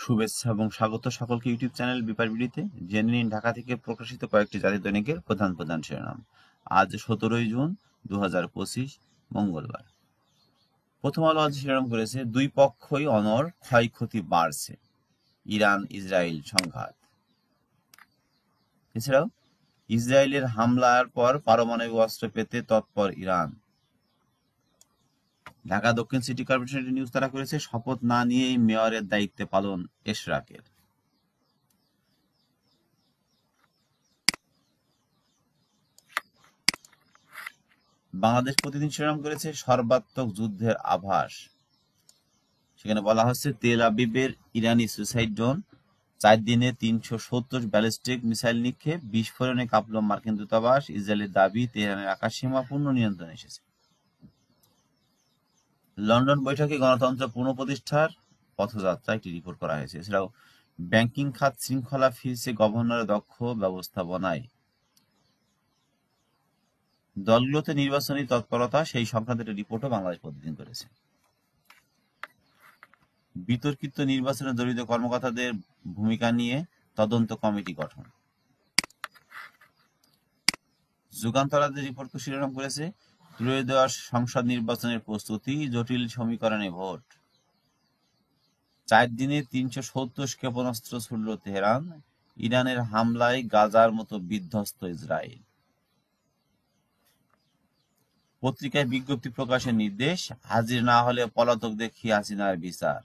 শুভেচ্ছা এবং স্বাগত সকলকে ইউটিউব চ্যানেল বিপার বিডিতে। জেনে নিন ঢাকা থেকে প্রকাশিত কয়েকটি জাতীয় দৈনিকের প্রধান প্রধান শিরোনাম। আজ 17 জুন 2025 মঙ্গলবার। প্রথম আলো আজ শিরোনাম করেছে, দুই পক্ষই অনড়, ক্ষয়ক্ষতি বাড়ছে, ইরান ইসরায়েল সংঘাত। এছাড়াও ইসরায়েলের হামলার পর পারমাণবিক অস্ত্র পেতে তৎপর ইরান। ঢাকা দক্ষিণ সিটি কর্পোরেশনের নিউজ তারা করেছে, শপথ না নিয়েই মেয়রের দায়িত্বে পালন এশরাকের। বাংলাদেশ প্রতিদিন শিরোনাম করেছে, সর্বাত্মক যুদ্ধের আভাস। সেখানে বলা হচ্ছে, তেল আবিবের ইরানি সুইসাইড ড্রোন, 4 দিনে 370 ব্যালিস্টিক মিসাইল নিক্ষেপ, বিস্ফোরণে কাঁপল মার্কিন দূতাবাস, ইসরায়েলের দাবি তেহরানের আকাশসীমা পূর্ণ নিয়ন্ত্রণে এসেছে। লন্ডন বৈঠকে গণতন্ত্র পুনঃপ্রতিষ্ঠার পথযাত্রা একটি রিপোর্ট করা হয়েছে। এছাড়াও ব্যাংকিং খাত শৃঙ্খলা ফিরছে গভর্নরের দক্ষ ব্যবস্থাপনায়। দলগুলোতে নির্বাচনী তৎপরতা সেই সংক্রান্ত একটি রিপোর্টও বাংলাদেশ প্রতিদিন করেছে। বিতর্কিত নির্বাচনে জড়িত কর্মকর্তাদের ভূমিকা নিয়ে তদন্ত কমিটি গঠন। যুগান্তরাদের রিপোর্ট শিরোনাম করেছে, ত্রয়োদশ সংসদ নির্বাচনের প্রস্তুতি, জটিল সমীকরণে ভোট। 4 দিনে 370 ক্ষেপণাস্ত্র ছুড়ল তেহরান, ইরানের হামলায় গাজার মতো বিধ্বস্ত ইসরায়েল। পত্রিকায় বিজ্ঞপ্তি প্রকাশের নির্দেশ, হাজির না হলে পলাতক দেখি হাসিনার বিচার।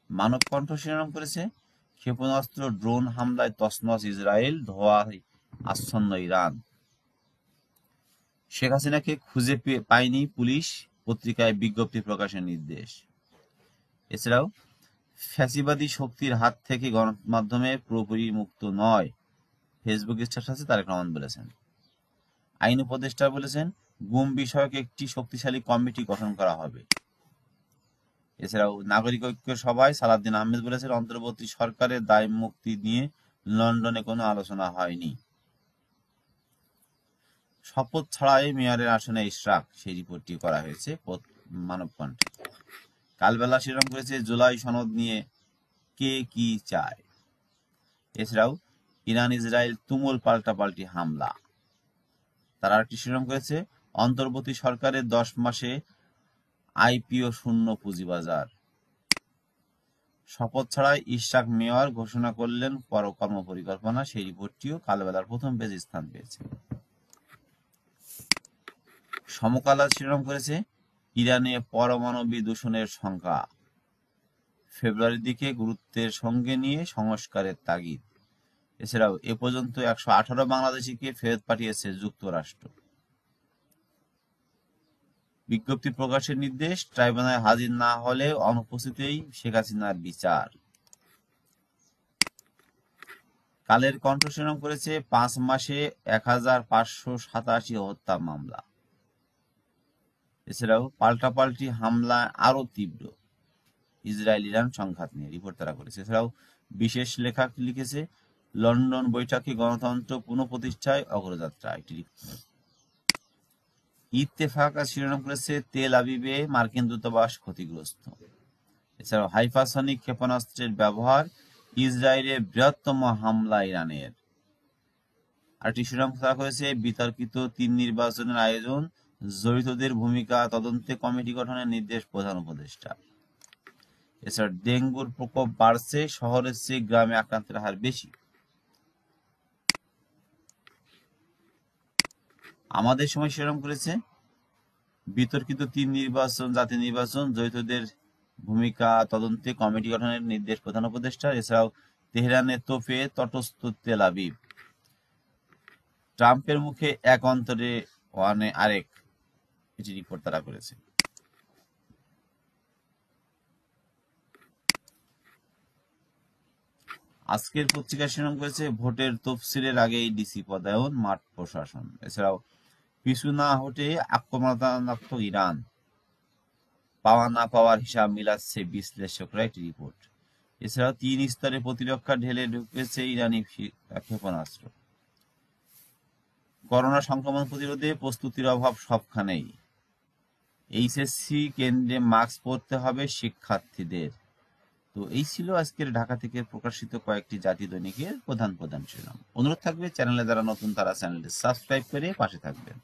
মানব কণ্ঠ শিরোনাম করেছে, ক্ষেপণাস্ত্র ড্রোন হামলায় তছনছ ইসরায়েল, ধোঁয়ায় আচ্ছন্ন ইরান। শেখ হাসিনাকে খুঁজে পায়নি পুলিশ, পত্রিকায় বিজ্ঞপ্তি প্রকাশের নির্দেশ। এছাড়াও ফ্যাসিবাদী শক্তির হাত থেকে গণমাধ্যমে পুরোপুরি মুক্ত নয়, ফেসবুক স্ট্যাটাসে তারেক রহমান বলেছেন। আইন উপদেষ্টা বলেছেন, গুম বিষয়ক একটি শক্তিশালী কমিটি গঠন করা হবে। এছাড়াও নাগরিক ঐক্য সভায় সালাউদ্দিন আহমেদ বলেছেন, অন্তর্বর্তী সরকারের দায় মুক্তি নিয়ে লন্ডনে কোনো আলোচনা হয়নি। শপথ ছাড়াই মেয়রের আসনে ইশরাক, সেই রিপোর্টটি করা হয়েছে মানবকণ্ঠে। কালবেলা শিরোনাম করেছে, জুলাই সনদ নিয়ে কে কি চায়। এছাড়াও ইরান ইসরায়েল তুমুল পাল্টাপাল্টি হামলা। তারা আরেকটি শিরোনাম করেছে, অন্তর্বর্তী সরকারের 10 মাসে আইপিও শূন্য পুঁজিবাজার। শপথ ছাড়াই ইশরাক মেয়র, ঘোষণা করলেন কর্মপরিকল্পনা, সেই রিপোর্টটিও কালবেলার প্রথম পেজে স্থান পেয়েছে। সমকাল শিরোনাম করেছে, ইরানে পরমাণবিক দূষণের সংখ্যা, ফেব্রুয়ারির দিকে গুরুত্বের সঙ্গে নিয়ে সংস্কারের তাগিদ। এছাড়াও এ পর্যন্ত 118 বাংলাদেশিকে ফেরত পাঠিয়েছে যুক্তরাষ্ট্র। বিজ্ঞপ্তি প্রকাশের নির্দেশ, ট্রাইব্যুনালে হাজির না হলে অনুপস্থিতিতেই শেখ হাসিনার বিচার। কালের কণ্ঠ শিরোনাম করেছে, 5 মাসে 1587 হত্যা মামলা। এছাড়াও পাল্টাপাল্টি হামলা আরো তীব্র, ইসরায়েল ইরান সংঘাত নিয়ে রিপোর্ট তারা করেছে। এছাড়াও বিশেষ লেখা লিখেছে, লন্ডন বৈঠকে গণতন্ত্র পুনঃপ্রতিষ্ঠায় অগ্রযাত্রা। একটি ইত্তেফাক শিরোনাম করেছে, তেল আবিবে মার্কিন দূতাবাস ক্ষতিগ্রস্ত। এছাড়াও হাইপারসনিক ক্ষেপণাস্ত্রের ব্যবহার, ইসরায়েলের বৃহত্তম হামলা ইরানের। আরেকটি শিরোনাম তারা করেছে, বিতর্কিত 3 নির্বাচনের আয়োজন, জড়িতদের ভূমিকা তদন্তে কমিটি গঠনের নির্দেশ প্রধান উপদেষ্টা। এছাড়া ডেঙ্গুর প্রকোপ বাড়ছে, শহরের চেয়ে গ্রামে আক্রান্তের হার বেশি। আমাদের সময় শিরোনাম করেছে, বিতর্কিত 3 নির্বাচন, জাতীয় নির্বাচন, জড়িতদের ভূমিকা তদন্তে কমিটি গঠনের নির্দেশ প্রধান উপদেষ্টা। এছাড়াও তেহরানের তোপে তটস্থ তেল আবিব, ট্রাম্পের মুখে এক অন্তরে ওয়ানে আরেক, এটি রিপোর্ট তারা করেছে। আজকের পত্রিকা শিরোনাম করেছে, ভোটের তফসিলের আগেই ডিসি পদায়ন, মাঠ প্রশাসন। এছাড়াও পিছু না হটে আক্রমণাত্মক ইরান, পাওয়া না পাওয়ার হিসাব মিলাচ্ছে বিশ্লেষকরা, একটি রিপোর্ট। এছাড়াও 3 স্তরে প্রতিরক্ষা ঢেলে ঢুকেছে ইরানি ক্ষেপণাস্ত্র। করোনা সংক্রমণ প্রতিরোধে প্রস্তুতির অভাব সবখানেই। এইচএসসি কেন্দ্রে মাস্ক পরতে হবে শিক্ষার্থীদের। তো এই ছিল আজকের ঢাকা থেকে প্রকাশিত কয়েকটি জাতীয় দৈনিকের প্রধান শিরোনাম। অনুরোধ থাকবে চ্যানেলে যারা নতুন তারা চ্যানেলটি সাবস্ক্রাইব করে পাশে থাকবেন।